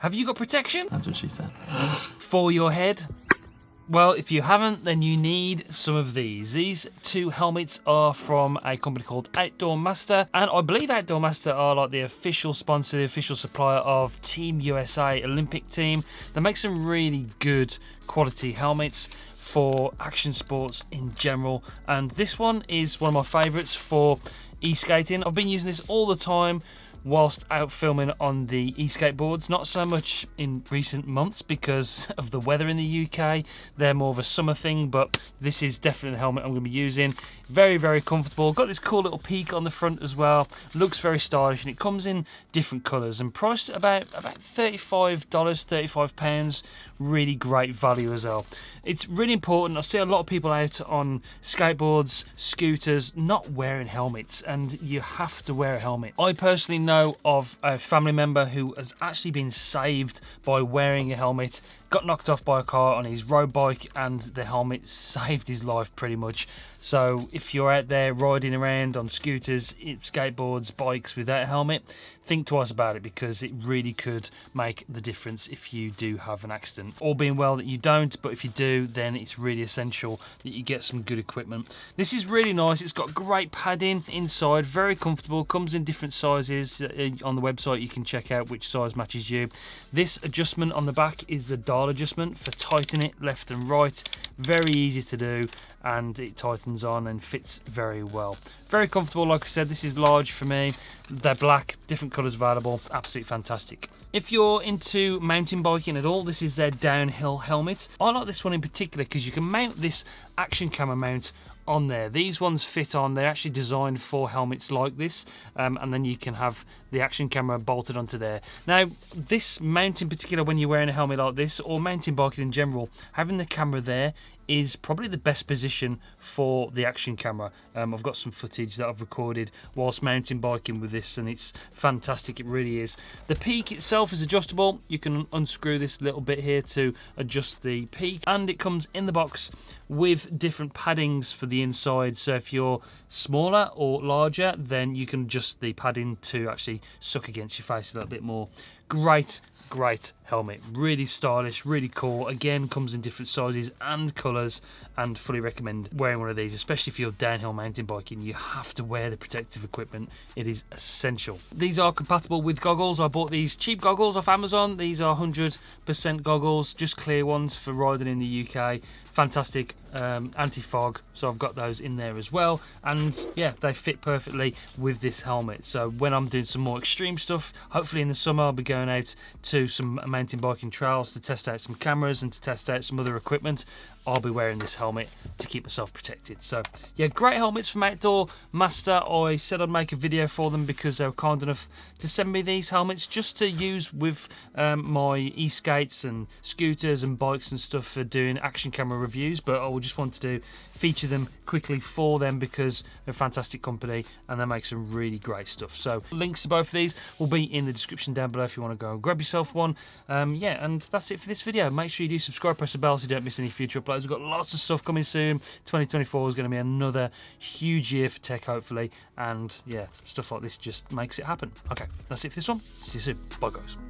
Have you got protection? That's what she said. For your head? Well, if you haven't, then you need some of these. These two helmets are from a company called Outdoor Master, and I believe Outdoor Master are like the official sponsor, the official supplier of Team USA Olympic team. They make some really good quality helmets for action sports in general, and this one is one of my favourites for e-skating. I've been using this all the time whilst out filming on the e-skateboards, not so much in recent months because of the weather in the UK. They're more of a summer thing, but this is definitely the helmet I'm going to be using. Very, very comfortable. Got this cool little peak on the front as well. Looks very stylish, and it comes in different colours and priced at about $35, £35. Really great value as well. It's really important. I see a lot of people out on skateboards, scooters, not wearing helmets, and you have to wear a helmet. I personally know of a family member who has actually been saved by wearing a helmet. Got knocked off by a car on his road bike, and the helmet saved his life pretty much. So if you're out there riding around on scooters, skateboards, bikes without a helmet, think twice about it, because it really could make the difference if you do have an accident. All being well that you don't, but if you do, then it's really essential that you get some good equipment. This is really nice. It's got great padding inside, very comfortable, comes in different sizes. On the website you can check out which size matches you. This adjustment on the back is the dial adjustment for tightening it left and right. Very easy to do, and it tightens on and fits very well. Very comfortable. Like I said, this is large for me. They're black, different colours available. Absolutely fantastic. If you're into mountain biking at all, this is their downhill helmet. I like this one in particular because you can mount this action camera mount on there. These ones fit on. They're actually designed for helmets like this, and then you can have the action camera bolted onto there. Now, this mount in particular, when you're wearing a helmet like this, or mountain biking in general, having the camera there is probably the best position for the action camera. I've got some footage that I've recorded whilst mountain biking with this, and it's fantastic. It really is. The peak itself is adjustable. You can unscrew this little bit here to adjust the peak, and it comes in the box with different paddings for the inside. So if you're smaller or larger, then you can adjust the padding to actually suck against your face a little bit more. Great helmet, really stylish, really cool. Again, comes in different sizes and colours, and fully recommend wearing one of these, especially if you're downhill mountain biking. You have to wear the protective equipment. It is essential. These are compatible with goggles. I bought these cheap goggles off Amazon. These are 100% goggles, just clear ones for riding in the UK. Fantastic, anti-fog, so I've got those in there as well, and yeah, they fit perfectly with this helmet. So when I'm doing some more extreme stuff, hopefully in the summer, I'll be going out to some mountain biking trails to test out some cameras and to test out some other equipment. I'll be wearing this helmet to keep myself protected. So yeah, great helmets from Outdoor Master. I said I'd make a video for them because they were kind enough to send me these helmets just to use with my e-skates and scooters and bikes and stuff for doing action camera reviews, but I just wanted to feature them quickly for them because they're a fantastic company and they make some really great stuff. So links to both of these will be in the description down below if you want to go and grab yourself one. Yeah, and that's it for this video. Make sure you do subscribe, press the bell so you don't miss any future uploads. We've got lots of stuff coming soon. 2024 is going to be another huge year for tech, hopefully, and yeah, stuff like this just makes it happen. Okay, that's it for this one. See you soon. Bye, guys.